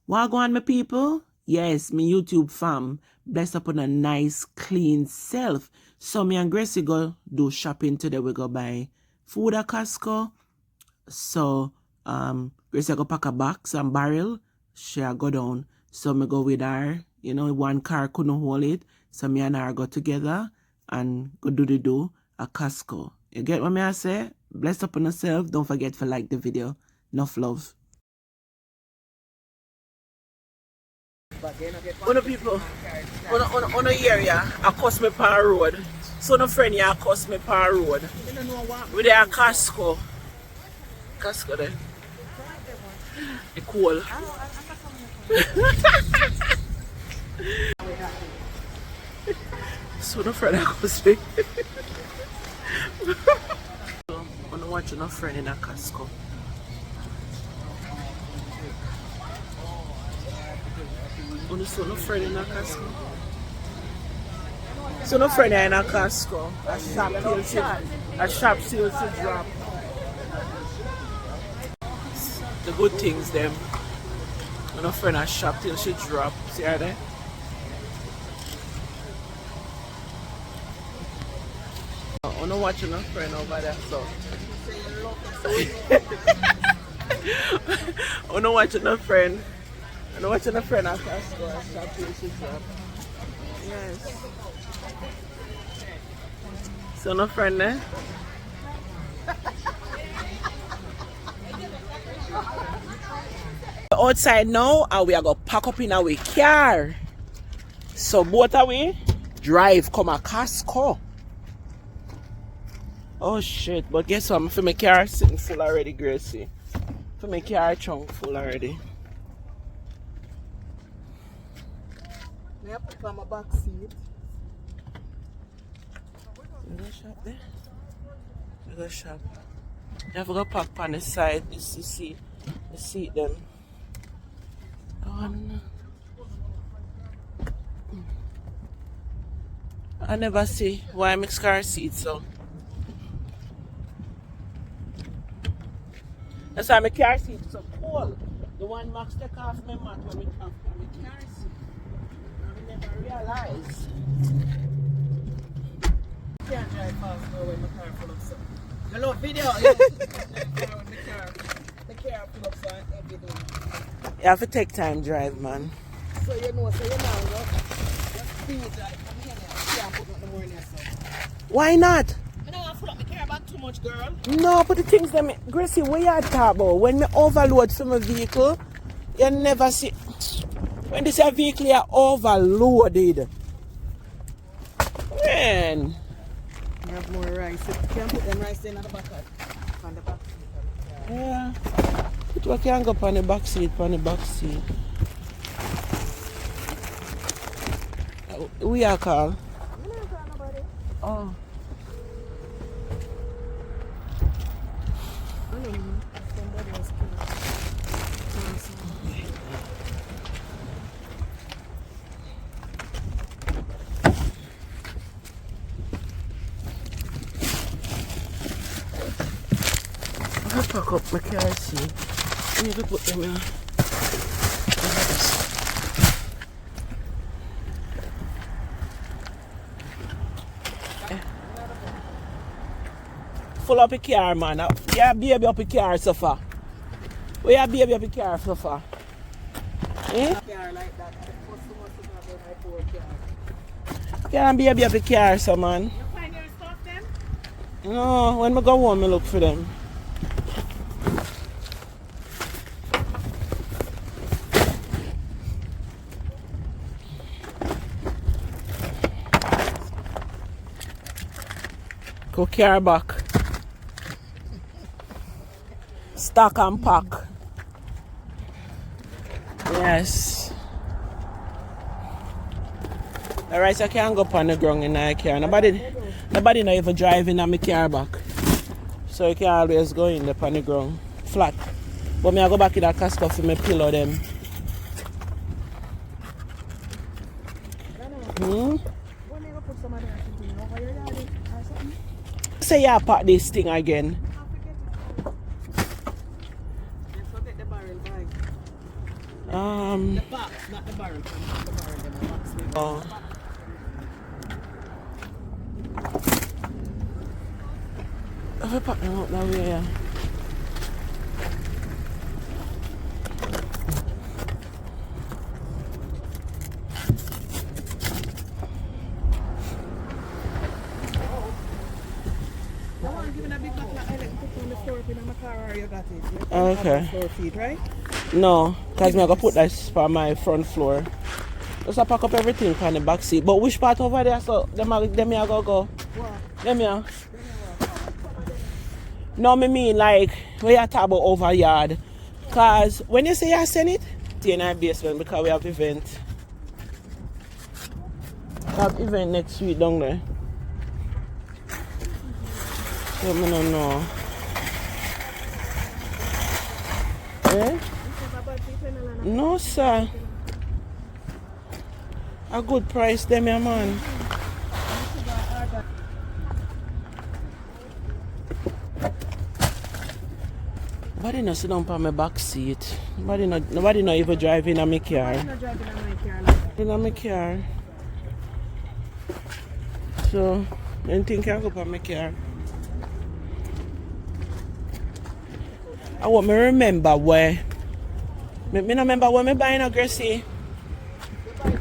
Wagwan, my people. Yes, me YouTube fam. Blessed upon a nice, clean self. So me and Gracie go do shopping today. We go buy food at Costco. So Gracie go pack a box and barrel. She go down. So me go with her. You know, one car couldn't hold it. So me and her go together and go do at Costco. You get what me I say? Blessed upon yourself. Don't forget to like the video. Enough love. Other people, on a area, across me par road. So no friend here across me par road. We there at Costco. Costco there. It's cool. So no friend across me. So I'm watching a friend in a Costco. On so no friend in a Costco. So no friend in a Costco. A shop till she drop. The good things them. No friend a shop till she drop. See her there? I'm not watching a friend over there, so. I'm not watching a friend. I'm watching a friend at Costco. A shop till she drop. Yes. So no friend there? Outside now and we are going to pack up in our car. So both of we drive come a Costco. Oh shit, but guess what? For my car sitting full already, Gracie. For my car trunk full already. I have to put on my back seat. You go shop there? You go shop. You have to go park on the side. This is the seat them. I never see why I mix car seats so. That's why my car seat is so cool. The one Max take off my mat when we come from my car seat. I never realized. You can't drive fast now when my car full up so. I love video. The car full up so every day. You have to take time drive, man. So you know, so you now just speed drive from here now. You can't put nothing more in there so. Why not? I don't want to fill up my car back too much, girl. No, but the things that Gracie, what you talk about? When me overload from a vehicle, you never see. When this a vehicle is overloaded. Man. You have more rice. You can't put them rice in the back on the back. Yeah. Put what can go on the back seat, We are called. You don't call nobody. Oh. I don't know. Somebody was killed. I pack up my car seat. I need to put them in. Full up a car, man. Yeah, baby up a car so far. Where you baby up a car so far? Eh? Car like that. Can't baby up a car so man. You find your stuff then? No, when I go home I look for them. Go car back. Stock and pack. Yes. Alright, so I can't go up on the ground in my car. Nobody not even driving on my car back. So you can always go in the on the ground. Flat. But me I go back in that Costco for my pillow them. Say you pack this thing again. The box, not the barrel. Not the barrel, the box. Oh. Have I packed them up that way, yeah? I want to give it a big bucket of oil and put on the floor in my car or you got it. Okay. Floor feet, right? No, because I'm going to put this for my front floor. Just I pack up everything on the back seat. But which part over there? So, them here go? What? Them here. No, me mean like, we are talking about over yard. Because when you say I send it, it's in our basement because we have event. We have event next week down there. So, I don't know. Eh? No, sir. A good price, them, yeah, man. Nobody not sit down on my back seat. Nobody not even driving in my car. In my car. So, anything can go on my car. I want me remember where. Me not remember where me buying a Gracie. Did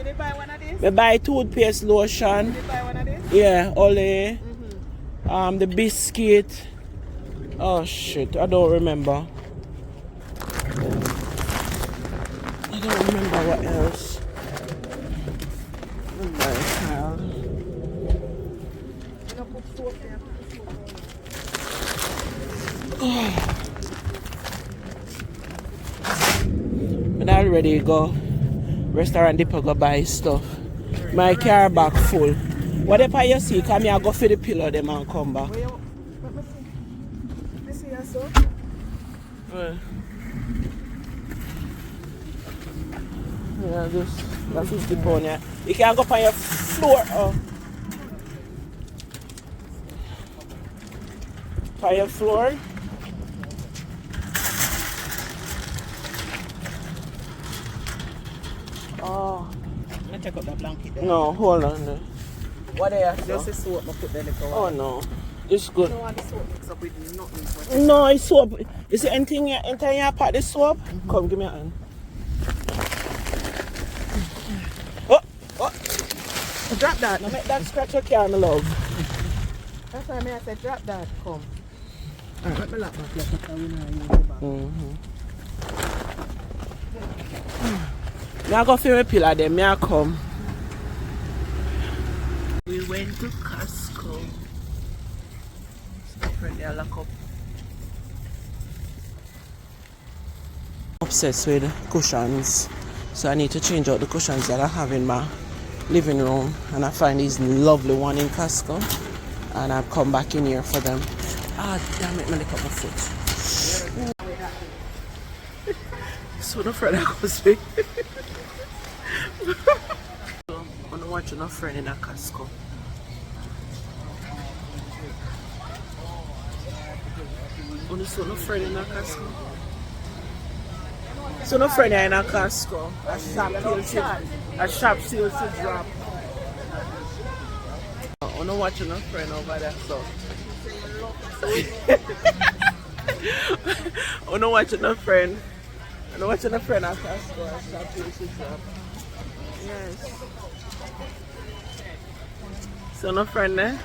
you buy one of these? Me buy toothpaste lotion. Did you buy one of these? Yeah, Ole. The biscuit. Oh shit, I don't remember. I don't remember what else. Oh my God. And I already go restaurant depot go buy stuff. My car back full. Whatever you see, come here, go for the pillow them and come back. Yeah, that's 50 pounds, yeah. You can go on your floor. On your floor. Oh. Let's take up that blanket there. No, hold on. What are you? Just a soap, I put the little Oh no. It's good. I don't want the soap mixed up with nothing. No, it's soap. You see anything in your part this soap? Come, give me a hand. Oh! Drop that. Now make that scratch your car, my love. That's why I said drop that. Come. Alright, let me lock my place because we know use the bag. Now I go feel my pillar then, I come. We went to Costco. Right there, lock up. Obsessed with cushions, so I need to change out the cushions that I have in my living room, and I find these lovely one in Costco, and I've come back in here for them. Ah, damn it, my lick up my foot. So no friend I go speak. I'm not watching a friend in a Costco. Only so no friend in a Costco. So no friend in a Costco. A shop sales to drop. I'm not watching a friend over there, so. I'm not watching a friend. I'm not watching a friend at Costco. A shop sales to drop. Yes. So no friend there?